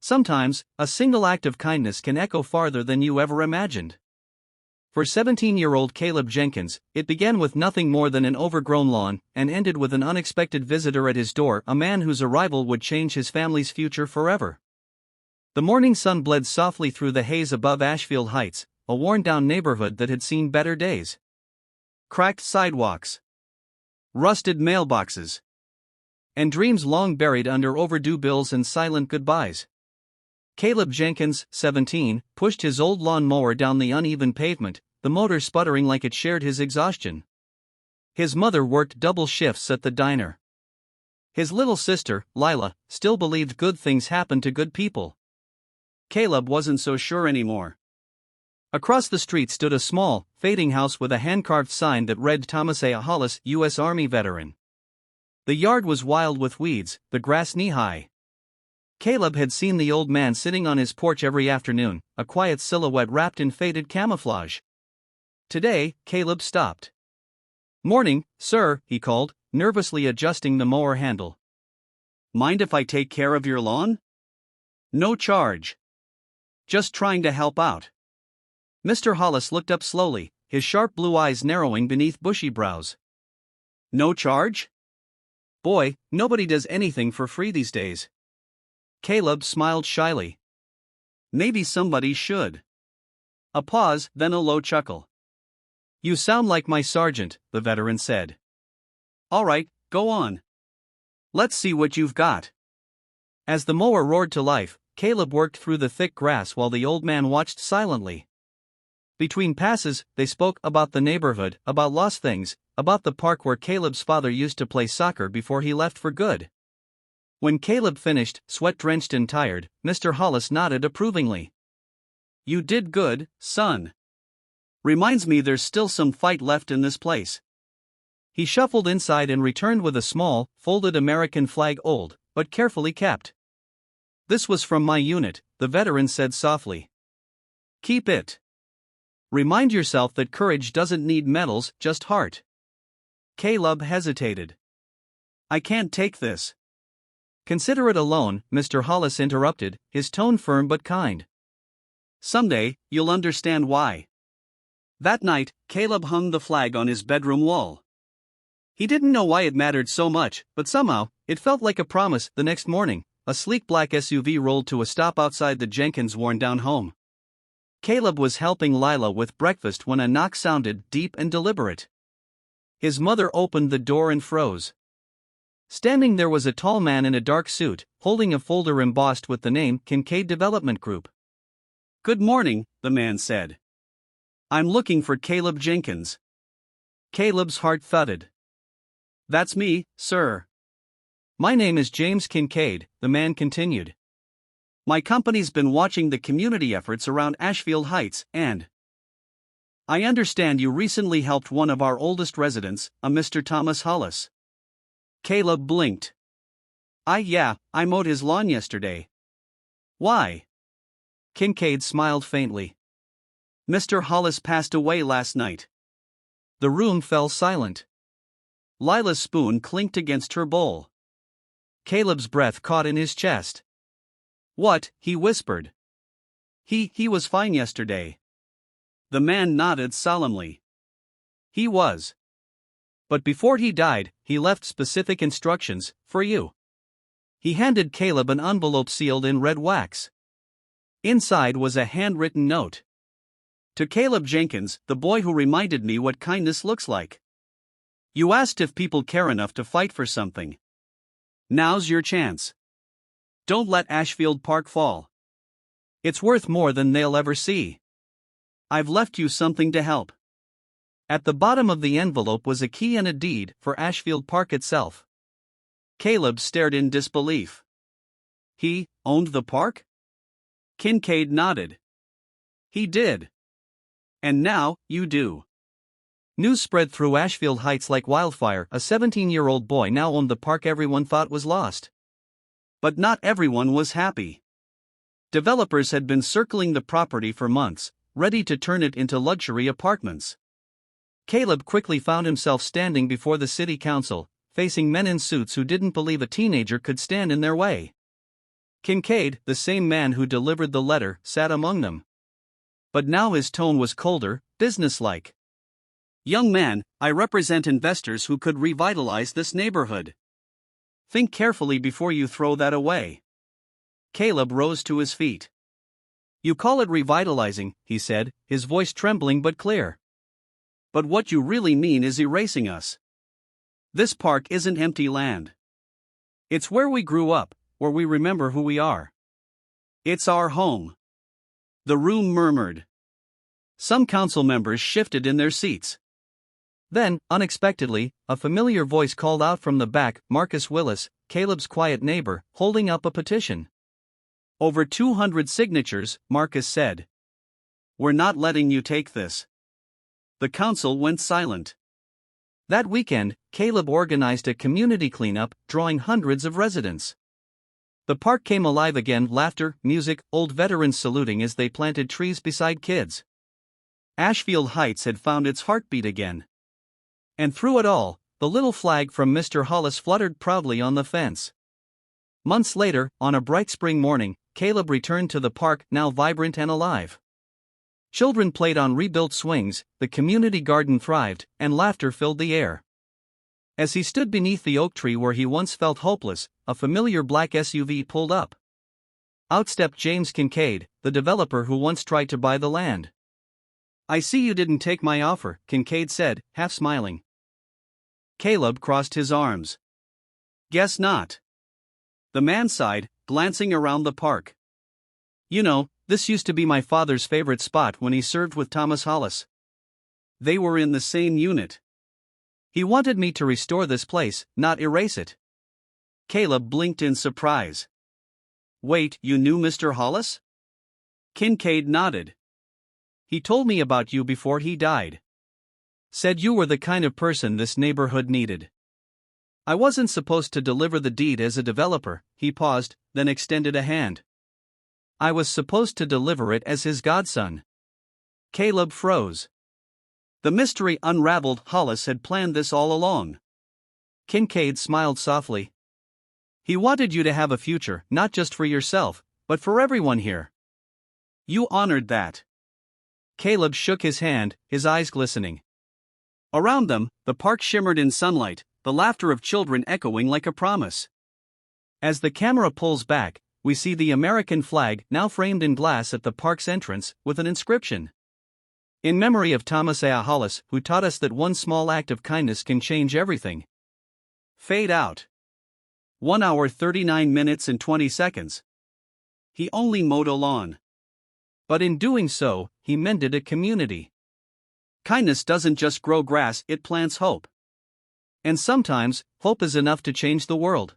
Sometimes, a single act of kindness can echo farther than you ever imagined. For 17-year-old Caleb Jenkins, it began with nothing more than an overgrown lawn, and ended with an unexpected visitor at his door, a man whose arrival would change his family's future forever. The morning sun bled softly through the haze above Ashfield Heights, a worn-down neighborhood that had seen better days. Cracked sidewalks, rusted mailboxes, and dreams long buried under overdue bills and silent goodbyes. Caleb Jenkins, 17, pushed his old lawn mower down the uneven pavement, the motor sputtering like it shared his exhaustion. His mother worked double shifts at the diner. His little sister, Lila, still believed good things happen to good people. Caleb wasn't so sure anymore. Across the street stood a small, fading house with a hand-carved sign that read Thomas A. Hollis, U.S. Army Veteran. The yard was wild with weeds, the grass knee-high. Caleb had seen the old man sitting on his porch every afternoon, a quiet silhouette wrapped in faded camouflage. Today, Caleb stopped. "Morning, sir," he called, nervously adjusting the mower handle. "Mind if I take care of your lawn?" "No charge. Just trying to help out." Mr. Hollis looked up slowly, his sharp blue eyes narrowing beneath bushy brows. "No charge? Boy, nobody does anything for free these days." Caleb smiled shyly. "Maybe somebody should." A pause, then a low chuckle. "You sound like my sergeant," the veteran said. "All right, go on. Let's see what you've got." As the mower roared to life, Caleb worked through the thick grass while the old man watched silently. Between passes, they spoke about the neighborhood, about lost things, about the park where Caleb's father used to play soccer before he left for good. When Caleb finished, sweat-drenched and tired, Mr. Hollis nodded approvingly. "You did good, son. Reminds me there's still some fight left in this place." He shuffled inside and returned with a small, folded American flag, old, but carefully kept. "This was from my unit," the veteran said softly. "Keep it. Remind yourself that courage doesn't need medals, just heart." Caleb hesitated. "I can't take this." "Consider it a loan," Mr. Hollis interrupted, his tone firm but kind. "Someday, you'll understand why." That night, Caleb hung the flag on his bedroom wall. He didn't know why it mattered so much, but somehow, it felt like a promise. The next morning, a sleek black SUV rolled to a stop outside the Jenkins' worn-down home. Caleb was helping Lila with breakfast when a knock sounded, deep and deliberate. His mother opened the door and froze. Standing there was a tall man in a dark suit, holding a folder embossed with the name Kincaid Development Group. "Good morning," the man said. "I'm looking for Caleb Jenkins." Caleb's heart thudded. "That's me, sir." "My name is James Kincaid," the man continued. "My company's been watching the community efforts around Ashfield Heights, and I understand you recently helped one of our oldest residents, a Mr. Thomas Hollis." Caleb blinked. Yeah, I mowed his lawn yesterday." "Why?" Kincaid smiled faintly. "Mr. Hollis passed away last night." The room fell silent. Lila's spoon clinked against her bowl. Caleb's breath caught in his chest. "What?" he whispered. He was fine yesterday." The man nodded solemnly. "He was. But before he died, he left specific instructions, for you." He handed Caleb an envelope sealed in red wax. Inside was a handwritten note. "To Caleb Jenkins, the boy who reminded me what kindness looks like. You asked if people care enough to fight for something. Now's your chance. Don't let Ashfield Park fall. It's worth more than they'll ever see. I've left you something to help." At the bottom of the envelope was a key and a deed for Ashfield Park itself. Caleb stared in disbelief. He owned the park? Kincaid nodded. He did. And now, you do. News spread through Ashfield Heights like wildfire. A 17-year-old boy now owned the park everyone thought was lost. But not everyone was happy. Developers had been circling the property for months, ready to turn it into luxury apartments. Caleb quickly found himself standing before the city council, facing men in suits who didn't believe a teenager could stand in their way. Kincaid, the same man who delivered the letter, sat among them. But now his tone was colder, businesslike. "Young man, I represent investors who could revitalize this neighborhood. Think carefully before you throw that away." Caleb rose to his feet. "You call it revitalizing," he said, his voice trembling but clear. "But what you really mean is erasing us. This park isn't empty land. It's where we grew up, where we remember who we are. It's our home." The room murmured. Some council members shifted in their seats. Then, unexpectedly, a familiar voice called out from the back, Marcus Willis, Caleb's quiet neighbor, holding up a petition. "Over 200 signatures," Marcus said. "We're not letting you take this." The council went silent. That weekend, Caleb organized a community cleanup, drawing hundreds of residents. The park came alive again, laughter, music, old veterans saluting as they planted trees beside kids. Ashfield Heights had found its heartbeat again. And through it all, the little flag from Mr. Hollis fluttered proudly on the fence. Months later, on a bright spring morning, Caleb returned to the park, now vibrant and alive. Children played on rebuilt swings, the community garden thrived, and laughter filled the air. As he stood beneath the oak tree where he once felt hopeless, a familiar black SUV pulled up. Out stepped James Kincaid, the developer who once tried to buy the land. "I see you didn't take my offer," Kincaid said, half smiling. Caleb crossed his arms. "Guess not." The man sighed, glancing around the park. "You know, this used to be my father's favorite spot when he served with Thomas Hollis. They were in the same unit. He wanted me to restore this place, not erase it." Caleb blinked in surprise. "Wait, you knew Mr. Hollis?" Kincaid nodded. "He told me about you before he died. Said you were the kind of person this neighborhood needed." "I wasn't supposed to deliver the deed as a developer," he paused, then extended a hand. "I was supposed to deliver it as his godson." Caleb froze. The mystery unraveled. Hollis had planned this all along. Kincaid smiled softly. "He wanted you to have a future, not just for yourself, but for everyone here. You honored that." Caleb shook his hand, his eyes glistening. Around them, the park shimmered in sunlight, the laughter of children echoing like a promise. As the camera pulls back, we see the American flag now framed in glass at the park's entrance, with an inscription. "In memory of Thomas A. Hollis, who taught us that one small act of kindness can change everything." Fade out. 1 hour 39 minutes and 20 seconds. He only mowed a lawn. But in doing so, he mended a community. Kindness doesn't just grow grass, it plants hope. And sometimes, hope is enough to change the world.